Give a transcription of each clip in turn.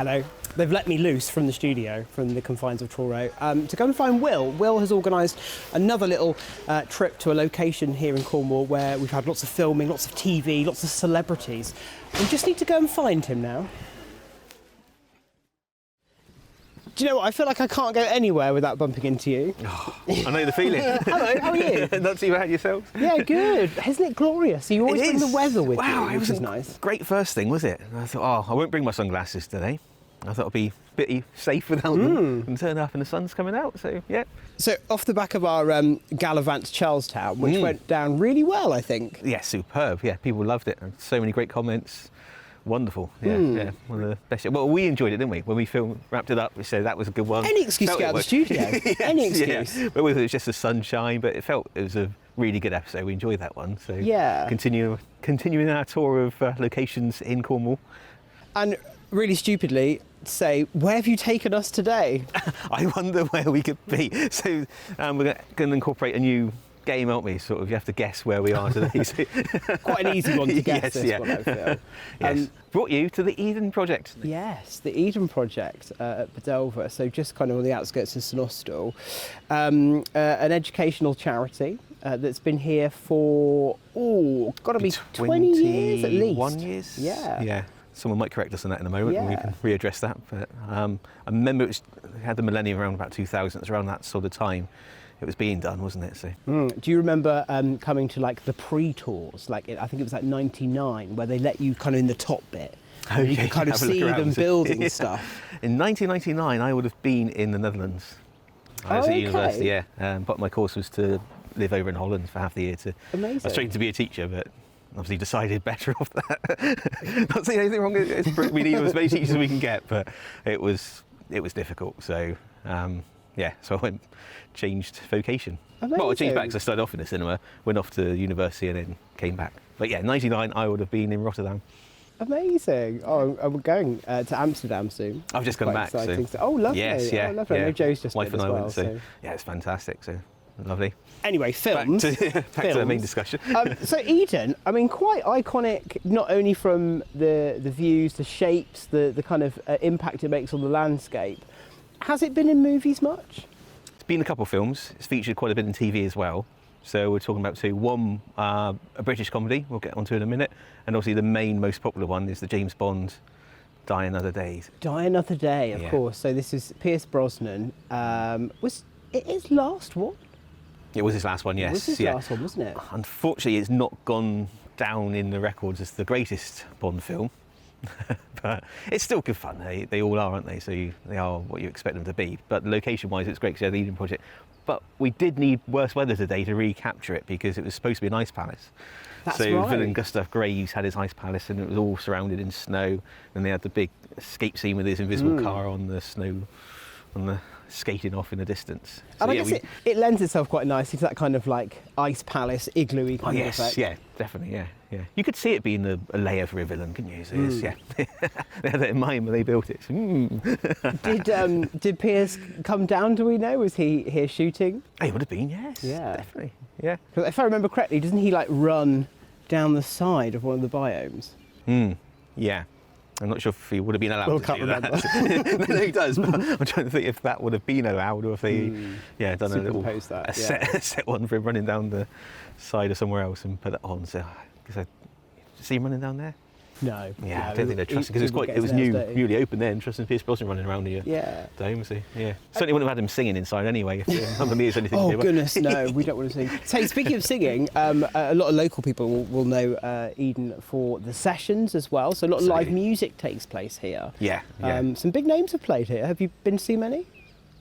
Hello. They've let me loose from the studio, from the confines of Truro, to go and find Will. Will has organised another little trip to a location here in Cornwall where we've had lots of filming, lots of TV, lots of celebrities. We just need to go and find him now. Do you know what? I feel like I can't go anywhere without bumping into you. Oh, I know the feeling. Hello, how are you? Not too bad yourself? Yeah, good. Isn't it glorious? You always bring the weather with you, which is nice. Great first thing, was it? And I thought, I won't bring my sunglasses today. I thought I'd be a bit safe without them and turn up and the sun's coming out, so yeah. So off the back of our gallivant to Charlestown, which went down really well, I think. Yeah, superb. Yeah, people loved it. And so many great comments. Wonderful. Yeah, yeah. One of the best. Well, we enjoyed it, didn't we? When we wrapped it up, we said that was a good one. Any excuse to get out of the studio. Yes, Any excuse. Yeah. But whether it was just the sunshine, but it was a really good episode. We enjoyed that one. So yeah. Continuing our tour of locations in Cornwall. And really stupidly say, where have you taken us today? I wonder where we could be. So we're going to incorporate a new game, aren't we? Sort of, you have to guess where we are today. So quite an easy one to guess. Yes, one, I feel. Yes. Brought you to the Eden Project. Yes, the Eden Project at Bedelver, so just kind of on the outskirts of St Austell. An educational charity that's been here for, got to be 20 years at least. 21 years? Yeah. Yeah. Someone might correct us on that in a moment, and we can readdress that. But I remember we had the millennium around about 2000. It's around that sort of time it was being done, wasn't it? So. Do you remember coming to like the pre-tours? Like I think it was like '99, where they let you kind of in the top bit. Okay, you could kind of see them building stuff. In 1999, I would have been in the Netherlands. I was at university, but my course was to live over in Holland for half the year. Amazing. I was trained to be a teacher, but obviously decided better off that. Not saying anything wrong. We need as many teachers as we can get, but it was difficult. So so I changed vocation. Amazing. Well, I changed back because I started off in the cinema, went off to university, and then came back. But yeah, 99, I would have been in Rotterdam. Amazing. Oh, we're going to Amsterdam soon. I've just come back. So. Oh, lovely. Yes, yeah. Oh, lovely. Yeah. I know Joe's just Wife been and as I well. went, so yeah, it's fantastic. So lovely. Anyway, films. Back to the main discussion. So Eden, I mean, quite iconic, not only from the views, the shapes, the kind of impact it makes on the landscape. Has it been in movies much? It's been a couple of films. It's featured quite a bit in TV as well. So we're talking about two. One, a British comedy, we'll get onto in a minute. And obviously the main, most popular one is the James Bond Die Another Day. Die Another Day, of course. So this is Pierce Brosnan. Was it his last one? It was his last one, yes. It was his last one, wasn't it? Unfortunately, it's not gone down in the records as the greatest Bond film. But it's still good fun. They all are, aren't they? So they are what you expect them to be. But location-wise, it's great because you had the Eden Project. But we did need worse weather today to recapture it because it was supposed to be an ice palace. That's so right. villain Gustav Graves had his ice palace and it was all surrounded in snow. And they had the big escape scene with his invisible car on the snow, skating off in the distance. So, and I guess it lends itself quite nicely to that kind of like ice palace, igloo-y kind of effect. Yeah, definitely, yeah. You could see it being a layer for a villain, couldn't you? So they had that in mind when they built it. Did Pierce come down, do we know? Was he here shooting? He would have been, yes. Yeah. Definitely, yeah. Because if I remember correctly, doesn't he like run down the side of one of the biomes? Yeah. I'm not sure if he would have been allowed to do that. No, he does, but I'm trying to think if that would have been allowed or if they done a little set one for him running down the side of somewhere else and put it on. So, see him running down there? No. Yeah, I don't think they'd trust it because it was newly open then, trusting Pierce Brosnan running around the dome. So, yeah. Certainly wouldn't have had him singing inside anyway if Mamma Mia's anything to do with. Oh, goodness, no, we don't want to sing. So, speaking of singing, a lot of local people will know Eden for the sessions as well. So, a lot of live music takes place here. Yeah. Some big names have played here. Have you been to see many?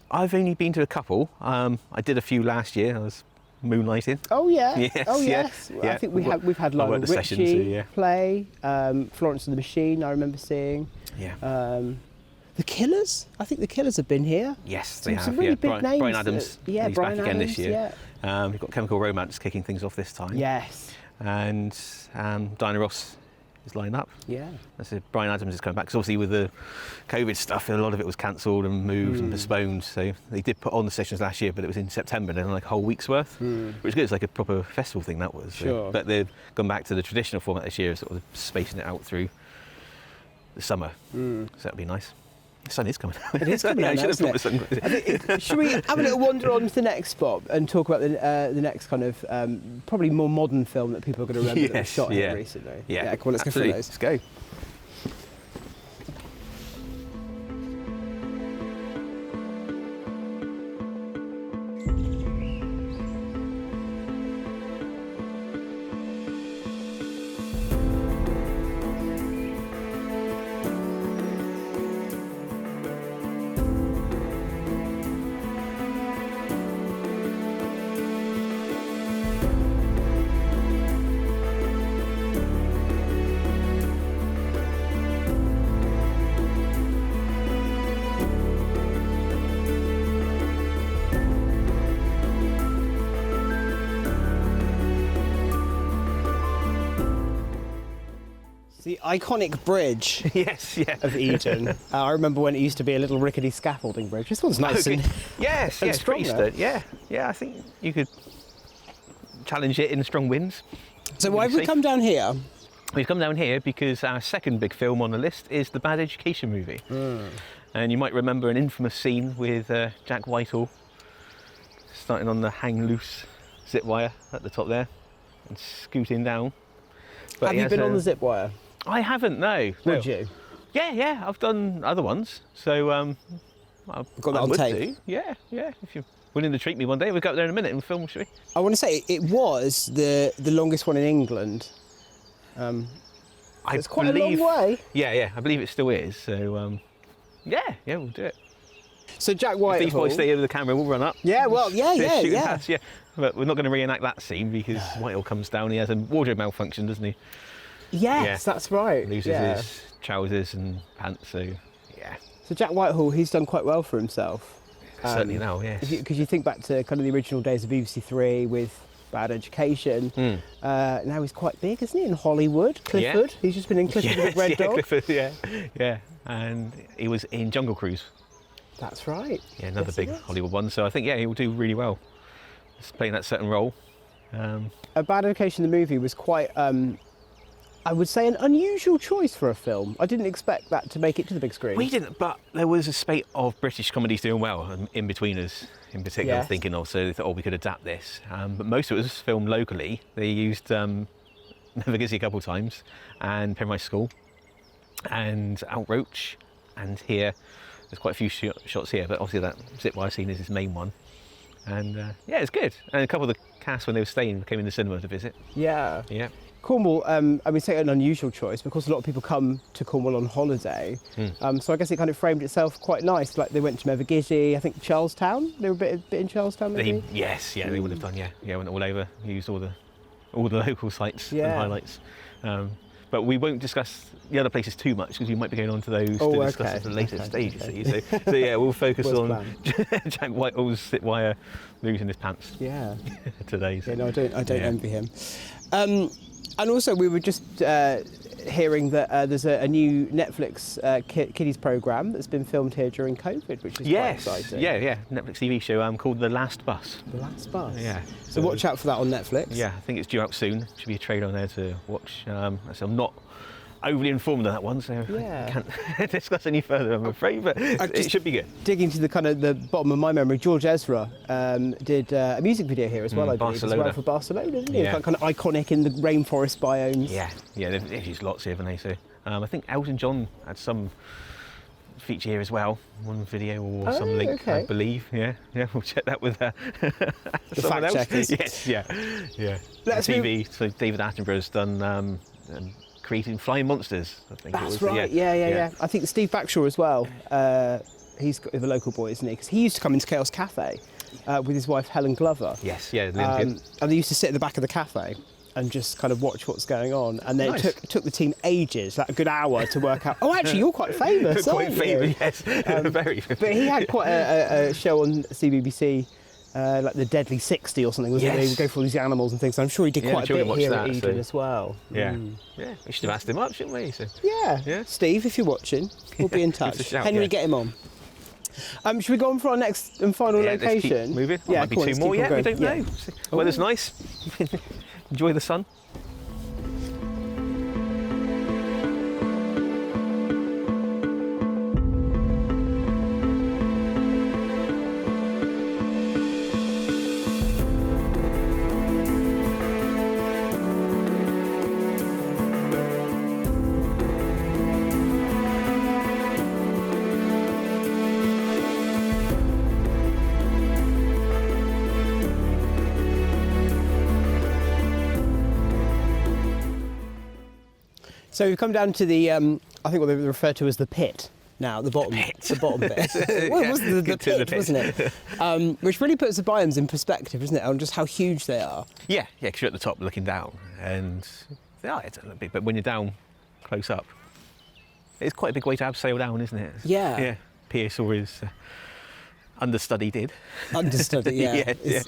I've only been to a couple. I did a few last year. I was moonlighting. Oh yeah. Yes, oh yes. Yeah. I think we've had Lionel Richie play. Florence and the Machine. I remember seeing. Yeah. The Killers. I think the Killers have been here. Yes, they have. Some really big names. Brian Adams. He's Brian back again Adams, this year. We've got Chemical Romance kicking things off this time. Yes. And Diana Ross is lining up. Yeah. I said Brian Adams is coming back because obviously with the COVID stuff, a lot of it was cancelled and moved and postponed. So they did put on the sessions last year, but it was in September, and like a whole week's worth, which was good. It's like a proper festival thing that was. Sure. But they've gone back to the traditional format this year, sort of spacing it out through the summer. So that'd be nice. The sun is coming out. It is coming out, I should have isn't thought the sun was. Should we have a little wander on to the next spot and talk about the next kind of probably more modern film that people are going to remember that was shot here recently? Yeah, come on, let's absolutely. go through those. Let's go. The iconic bridge Yes, yeah. of Eden. I remember when it used to be a little rickety scaffolding bridge. This one's nice and Yes, and yes, pretty strong, though. sturdy. Yeah, I think you could challenge it in strong winds. So why have we come down here? We've come down here because our second big film on the list is the Bad Education movie. And you might remember an infamous scene with Jack Whitehall starting on the hang loose zip wire at the top there and scooting down. But Have you been on the zip wire? I haven't, no. Would you? Yeah, I've done other ones. So I Got that on would tape? do. Yeah. If you're willing to treat me one day, we'll go up there in a minute and film, shall we? I want to say it was the longest one in England. It's quite a long way. Yeah, I believe it still is. So yeah, we'll do it. So Jack If these Whitehall. boys stay over the camera, we'll run up. Yeah, well, yeah. Yeah. But we're not going to reenact that scene because Whitehall comes down. He has a wardrobe malfunction, doesn't he? Yes, that's right. Loses his trousers and pants. So yeah, So Jack Whitehall, he's done quite well for himself. certainly now. Yes. Because you think back to kind of the original days of BBC Three with Bad Education. Now he's quite big, isn't he? In Hollywood, Clifford. He's just been in Clifford the Big Red Dog. Clifford, yeah. And he was in Jungle Cruise. That's right. Yeah, another Yes, big he was. Hollywood one. So I think he will do really well. Just playing that certain role. A Bad Education, the movie, was quite, I would say, an unusual choice for a film. I didn't expect that to make it to the big screen. We didn't, but there was a spate of British comedies doing well, and In Betweeners in particular, Yes. I'm thinking of, so they thought, we could adapt this. But most of it was filmed locally. They used Never Gizzy a couple of times, and Penrice School, and Outroach, and here. There's quite a few shots here, but obviously that zip wire scene is his main one. And it's good. And a couple of the cast, when they were staying, came in the cinema to visit. Yeah. Yeah. Cornwall, I would say an unusual choice because a lot of people come to Cornwall on holiday. So I guess it kind of framed itself quite nice. Like they went to Mevagissey, I think Charlestown. They were a bit in Charlestown, maybe. They would have done. Yeah, went all over, used all the local sites and highlights. But we won't discuss the other places too much because we might be going on to those to discuss at a later stage. You see. So yeah, we'll focus on Jack Whitehall's zip wire losing his pants. Yeah. Today. So. Yeah, no, I don't envy him. And also, we were just hearing that there's a new Netflix kiddies program that's been filmed here during COVID, which is quite exciting. Yeah. Netflix TV show called The Last Bus. The Last Bus. Yeah. So watch out for that on Netflix. Yeah, I think it's due out soon. Should be a trailer on there to watch. So I'm not overly informed on that one, so I can't discuss any further, I'm afraid, but it should be good. Digging to the kind of the bottom of my memory, George Ezra did a music video here as well, I believe, Barcelona. as well for Barcelona, didn't he? Yeah. Kind of iconic in the rainforest biomes. Yeah, they've used lots here, haven't they? So I think Elton John had some feature here as well, one video or some link, I believe. Yeah, we'll check that with the someone fact else. checkers. Yes, yeah. Let's TV. So David Attenborough's done creating flying monsters, I think. That's it was. right. Yeah. I think Steve Backshaw as well. He's the local boy, isn't he? Because he used to come into Chaos Cafe with his wife Helen Glover. Yes, yeah. The Olympian. And they used to sit at the back of the cafe and just kind of watch what's going on. And then Nice. it took the team ages, like a good hour, to work out. Oh, actually, you're quite famous, Quite aren't famous, you? yes. Very famous. But he had quite a show on CBBC, like the Deadly 60 or something, wasn't it? He would go for all these animals and things. So I'm sure he did quite a bit children here watch at that, Eden so- as well. Yeah, we should have asked him up, shouldn't we? So. Yeah. Steve, if you're watching, we'll be in Give us touch. a shout, Henry, yeah. get him on. Should we go on for our next and final Let's location? keep moving. Yeah, Might be come on, two let's more keep on yet, we going. don't know. Weather's nice. Enjoy the sun. So we've come down to the, I think what they refer to as the pit now, the bottom bit. Well, it was the pit, wasn't it? Which really puts the biomes in perspective, isn't it, on just how huge they are. Yeah, because you're at the top looking down, and it's a little big, but when you're down close up, it's quite a big way to abseil down, isn't it? Yeah. Yeah. Pierce or his understudy did. Understudy, yeah. yeah.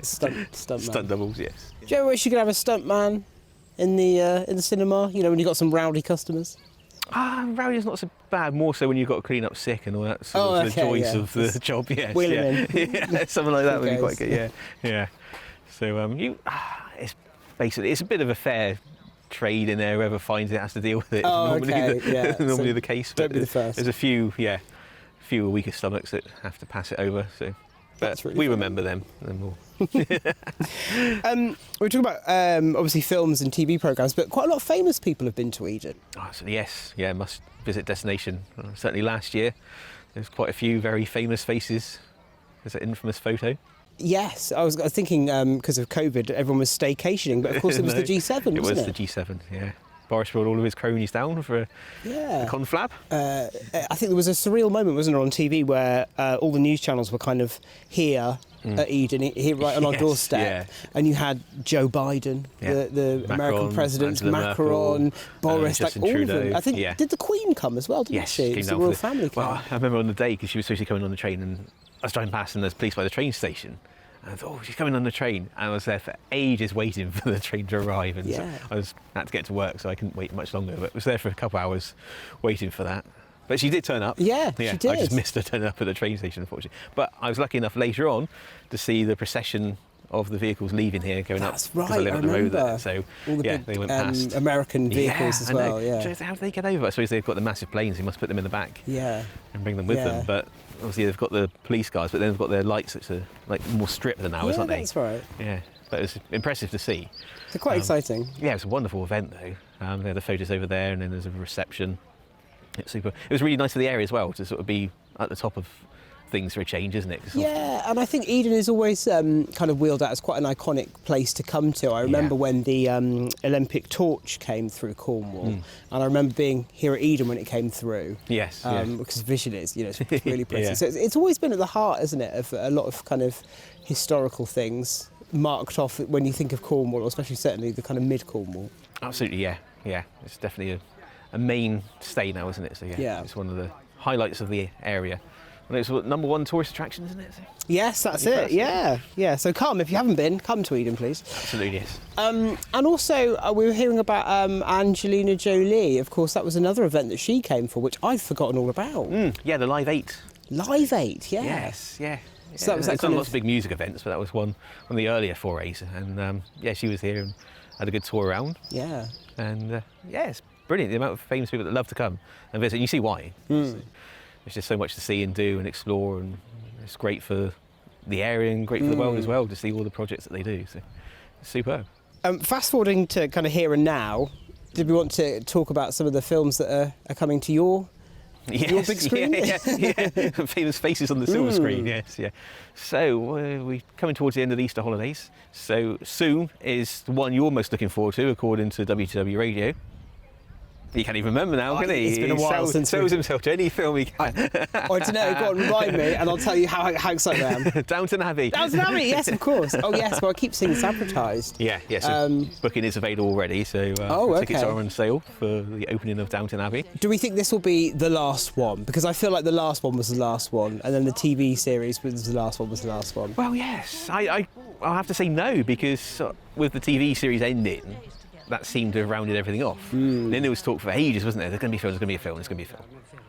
Stunt man. Stunt doubles, yes. Do you ever wish you could have a stunt man in the cinema? You know, when you've got some rowdy customers. Rowdy's not so bad. More so when you've got to clean up sick and all that sort of the joys of the job. Yes, wheel him in. Yeah, something like that would be Okay. quite good. Yeah. So it's basically it's a bit of a fair trade in there. Whoever finds it has to deal with it. Oh, Normally, okay, yeah. normally So the case. don't But be the first. There's a few weaker stomachs that have to pass it over. So, but That's really we funny. remember them. And we'll We're talking about obviously films and TV programmes, but quite a lot of famous people have been to Eden. so yes, must visit destination. Certainly last year, there's quite a few very famous faces. There's an infamous photo. Yes, I was thinking because of COVID, everyone was staycationing, but of course it was No, the G7, It was wasn't the G7, yeah. Boris brought all of his cronies down for a Yeah. conflab. I think there was a surreal moment, wasn't there, on TV where all the news channels were kind of here at Eden, here right on our Yes, doorstep, yeah. and you had Joe Biden, Yeah. the American Macron, presidents, Angela Macron, Merkel, Boris, like Justin all Trudeau, of them. I think yeah. did the Queen come as well? Didn't Yes, she? she It came was down the royal for family. Came. Well, I remember on the day because she was supposed to be coming on the train, and I was driving past, and there's police by the train station. And I thought, oh, she's coming on the train. And I was there for ages waiting for the train to arrive, and so Yeah. I had to get to work, so I couldn't wait much longer. But I was there for a couple of hours waiting for that. But she did turn up. Yeah, she I did. just missed her turning up at the train station, unfortunately. But I was lucky enough later on to see the procession of the vehicles leaving here, going That's up because I right, live I up the road remember. there. So All the yeah, big they went past. American vehicles as I know. well. Yeah, So how do they get over? I suppose they've got the massive planes. They must put them in the back yeah. and bring them with Yeah. them. But obviously they've got the police cars, but then they've got their lights which are like more stripped than ours, Yeah, aren't they? that's right. Yeah, but it was impressive to see. They're quite exciting. Yeah, it was a wonderful event though. They had the photos over there, and then there's a reception. It's super. It was really nice for the area as well to sort of be at the top of things for a change, isn't it? Yeah, and I think Eden is always kind of wheeled out as quite an iconic place to come to. I remember when the Olympic torch came through Cornwall, and I remember being here at Eden when it came through. Yes. Because visually, it's really pretty. Yeah. So it's always been at the heart, isn't it, of a lot of kind of historical things marked off when you think of Cornwall, or especially certainly the kind of mid Cornwall. Absolutely, yeah. It's definitely a mainstay now, isn't it? So Yeah. it's one of the highlights of the area. And it's number one tourist attraction, isn't it? So, Yes, that's That'd it. be Yeah, yeah. So come if you haven't been, come to Eden, please. absolutely, yes. And also, we were hearing about Angelina Jolie. Of course, that was another event that she came for, which I'd forgotten all about. Yeah, the Live 8. Live 8, yeah. Yes, yeah. So that was that They've done kind lots of- of big music events, but that was one of the earlier forays. And she was here and had a good tour around. Yeah. And it's brilliant, the amount of famous people that love to come and visit. You see why. There's just so much to see and do and explore, and it's great for the area and great for the world as well to see all the projects that they do. So it's superb. Fast forwarding to kind of here and now, did we want to talk about some of the films that are coming to your big screen? Yeah. Famous faces on the silver screen, yes, yeah. So we're coming towards the end of the Easter holidays. So soon is the one you're most looking forward to, according to WTW Radio. He can't even remember now, can he? It's been a while since sells himself to any film he can. I don't know, go on, remind me, and I'll tell you how excited I am. Downton Abbey. Downton Abbey, yes, of course. Oh, yes, well, I keep seeing it's advertised. Yeah. So booking is available already. So tickets okay. are on sale for the opening of Downton Abbey. Do we think this will be the last one? Because I feel like the last one was the last one, and then the TV series was the last one. Well, yes. I'll have to say no, because with the TV series ending, that seemed to have rounded everything off. Then there was talk for ages, wasn't there? There's going to be a film, And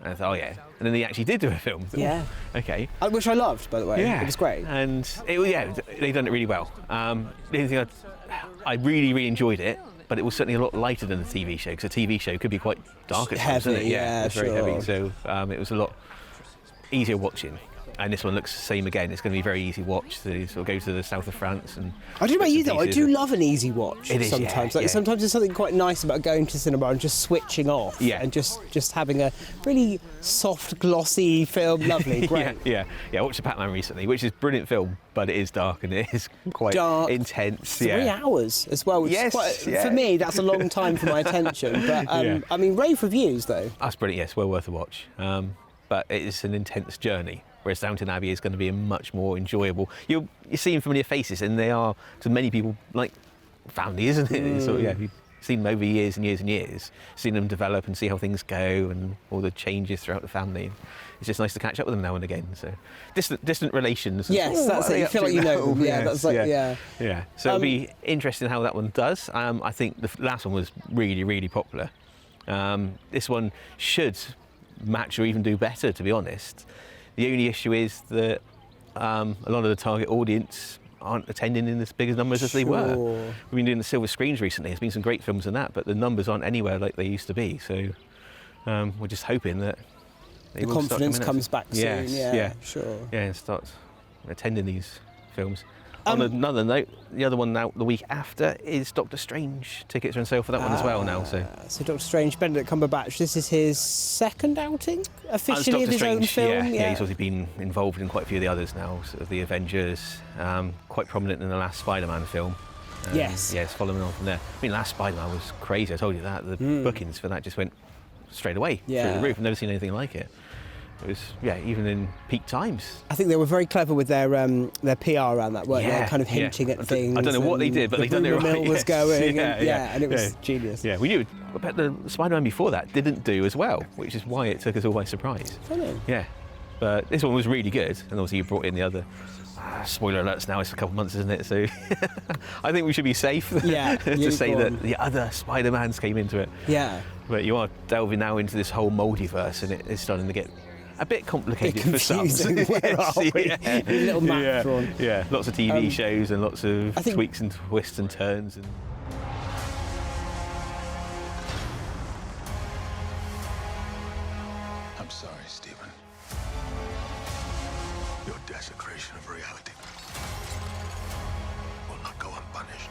I thought, oh yeah. And then they actually did do a film. Yeah. Okay. Which I loved, by the way. Yeah. It was great. And they've done it really well. The only thing I really, really enjoyed it, but it was certainly a lot lighter than the TV show, because a TV show could be quite dark at times, Heavy, isn't it? yeah, it's very sure. heavy. So it was a lot easier watching. And this one looks the same again. It's going to be very easy watch to sort of go to the south of France. And I don't know about you though, I pieces do of- love an easy watch It is, sometimes. yeah. Sometimes there's something quite nice about going to cinema and just switching off and just having a really soft, glossy film. Lovely, great. Yeah. I watched Batman recently, which is a brilliant film, but it is dark and it is quite Dark, intense. 3 hours as well, which is quite, for me, that's a long time for my attention. But I mean, rave reviews though. That's brilliant, yes, well worth a watch. But it is an intense journey, whereas Downton Abbey is going to be a much more enjoyable. You're seeing familiar faces, and they are, to many people, like family, isn't it? It's sort of, you've seen them over years and years and years, seen them develop and see how things go and all the changes throughout the family. It's just nice to catch up with them now and again. So distant relations. Yes, that's it. You feel like you know them. Yeah, that's like, yeah. So it'll be interesting how that one does. I think the last one was really, really popular. This one should match or even do better, to be honest. The only issue is that a lot of the target audience aren't attending in as big as numbers as they were. We've been doing the silver screens recently. There's been some great films in that, but the numbers aren't anywhere like they used to be. So we're just hoping that they The will start confidence coming out. comes back soon. Yeah, Sure. Yeah, and start attending these films. On another note, the other one now, the week after, is Doctor Strange. Tickets are on sale for that one as well now. So Doctor Strange, Benedict Cumberbatch, this is his second outing officially of his own film. Yeah, he's obviously been involved in quite a few of the others now, sort of the Avengers, quite prominent in the last Spider-Man film. Yes. Yeah, it's following on from there. I mean, last Spider-Man was crazy, I told you that. The bookings for that just went straight away through the roof. I've never seen anything like it. It was, even in peak times. I think they were very clever with their PR around that, weren't they? Kind of hinting at things. I don't know what they did, but they done it right. Mill was going, and it was genius. Yeah, we knew. But the Spider-Man before that didn't do as well, which is why it took us all by surprise. Funny. Yeah, but this one was really good, and obviously you brought in the other. Spoiler alerts now, it's a couple of months, isn't it? So I think we should be safe to say that the other Spider-Mans came into it. Yeah. But you are delving now into this whole multiverse, and it's starting to get a bit complicated for some. Where are we? A little map drawn. Yeah, lots of TV shows and lots of tweaks and twists and turns. And I'm sorry, Stephen. Your desecration of reality will not go unpunished.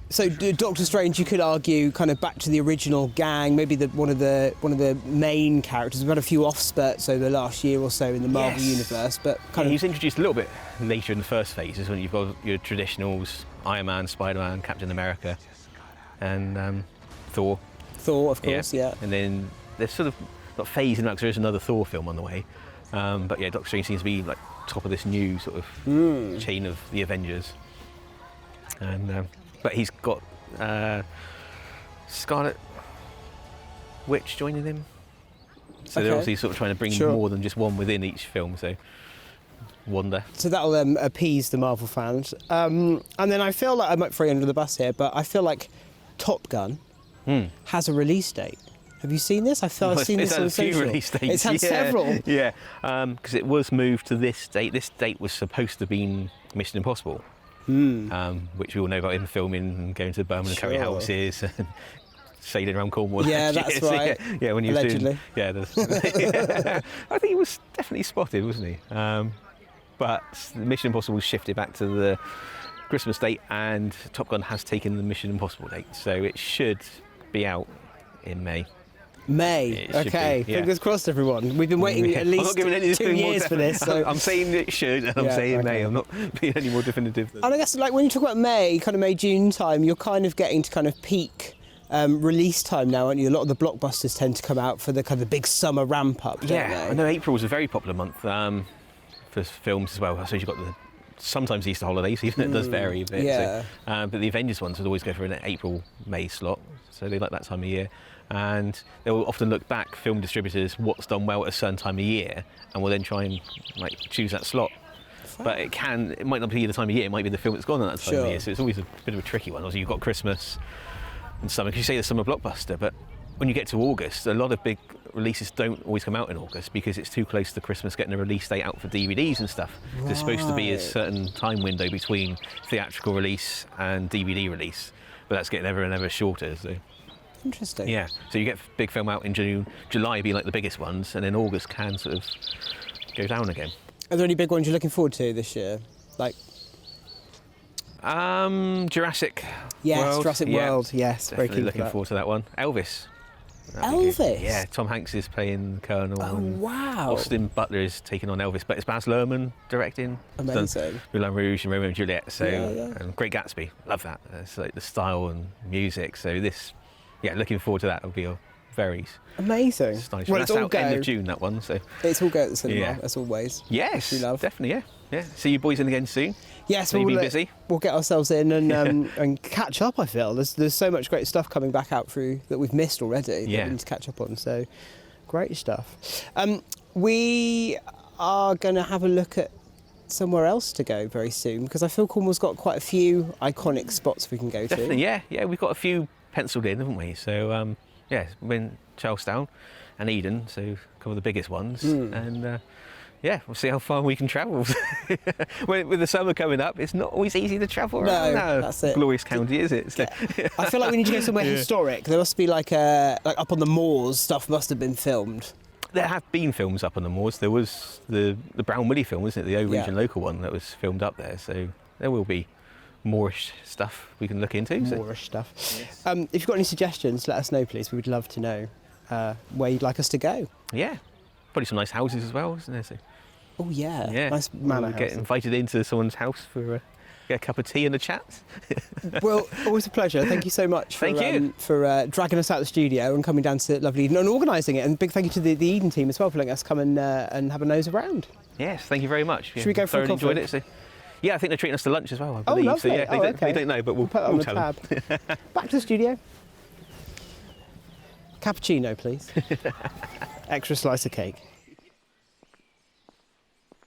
So Doctor Strange, you could argue, kind of back to the original gang, maybe one of the main characters. We've had a few off-spurts over the last year or so in the Marvel universe, but he's introduced a little bit later in the first phases when you've got your traditionals: Iron Man, Spider-Man, Captain America, and Thor. Thor, of course, yeah. And then there's sort of not phasing out because there is another Thor film on the way. But yeah, Doctor Strange seems to be like top of this new sort of chain of the Avengers. And but he's got Scarlet Witch joining him. So they're obviously sort of trying to bring more than just one within each film. So Wanda. So that'll appease the Marvel fans. And then I feel like I might throw you under the bus here, but I feel like Top Gun has a release date. Have you seen this? I feel I've seen this on social. Release dates. It's had several. Yeah, because it was moved to this date. This date was supposed to be Mission Impossible, which we all know about him filming and going to Birmingham and carry houses and sailing around Cornwall. Yeah, that's right. Yeah, when he was allegedly. I think he was definitely spotted, wasn't he? But Mission Impossible shifted back to the Christmas date, and Top Gun has taken the Mission Impossible date, so it should be out in May. May. Okay, fingers crossed, everyone. We've been waiting at least 2 years for this. So. I'm saying it should, and I'm saying May. I'm not being any more definitive. And I guess, like, when you talk about May, kind of May, June time, you're kind of getting to kind of peak release time now, aren't you? A lot of the blockbusters tend to come out for the kind of big summer ramp up, don't they? I know April was a very popular month for films as well. I suppose you've got sometimes Easter holidays, even it does vary a bit. Yeah. So, but the Avengers ones would always go for an April-May slot, so they like that time of year. And they will often look back, film distributors, what's done well at a certain time of year, and will then try and choose that slot. But it might not be the time of year, it might be the film that's gone at that time of year, so it's always a bit of a tricky one. Obviously you've got Christmas and summer, because you say the summer blockbuster, but when you get to August, a lot of big releases don't always come out in August because it's too close to Christmas getting a release date out for DVDs and stuff. Right. There's supposed to be a certain time window between theatrical release and DVD release, but that's getting ever and ever shorter. So. Interesting. Yeah, so you get big film out in June, July being like the biggest ones, and then August can sort of go down again. Are there any big ones you're looking forward to this year? Like, Jurassic yes, World. Jurassic Yeah, World. Yes, very definitely keen looking for that. forward to that one. Elvis. That'd be good. Elvis? Yeah, Tom Hanks is playing Colonel. Oh, and wow. Austin Butler is taking on Elvis, but it's Baz Luhrmann directing. He's done Amazing. Moulin Rouge and Romeo and Juliet. So, Yeah. and Great Gatsby. Love that. It's like the style and music. So this, yeah, looking forward to that. It'll be a very Amazing. stylish. Well, That's it's all out end go. of June, that one. So It's all go at the cinema, Yeah. as always. yes, We love. definitely, yeah. See you boys in again soon. Yes, So you've been we'll, busy? we'll get ourselves in and and catch up. I feel there's so much great stuff coming back out through that we've missed already. That Yeah. we need to catch up on. So great stuff. We are going to have a look at somewhere else to go very soon because I feel Cornwall's got quite a few iconic spots we can go Definitely, to. yeah. We've got a few penciled in, haven't we? So yeah, we're in Charlestown and Eden, so a couple of the biggest ones, and yeah, we'll see how far we can travel. With the summer coming up, it's not always easy to travel around now. that's it. Glorious county, is it? So, I feel like we need to go somewhere historic. There must be like up on the moors, stuff must have been filmed. there have been films up on the moors. There was the Brown Willie film, wasn't it? The O-Region local one that was filmed up there. So there will be moorish stuff we can look into. Moorish stuff. Yes. If you've got any suggestions, let us know, please. We would love to know where you'd like us to go. Yeah, probably some nice houses as well, isn't there? So, Oh yeah, yeah, nice manor we'll get house. invited into someone's house for get a cup of tea and a chat. Well, always a pleasure. Thank you so much for, Thank you. For dragging us out of the studio and coming down to lovely Eden and organising it. And big thank you to the Eden team as well for letting us come and have a nose around. Yes, thank you very much. Should we go for a thoroughly coffee? enjoyed it. So, yeah, I think they're treating us to lunch as well, I Oh, believe. lovely. So yeah, Oh, okay. they don't know, but we'll Put that on the tell them. tab. Back to the studio. Cappuccino, please. Extra slice of cake.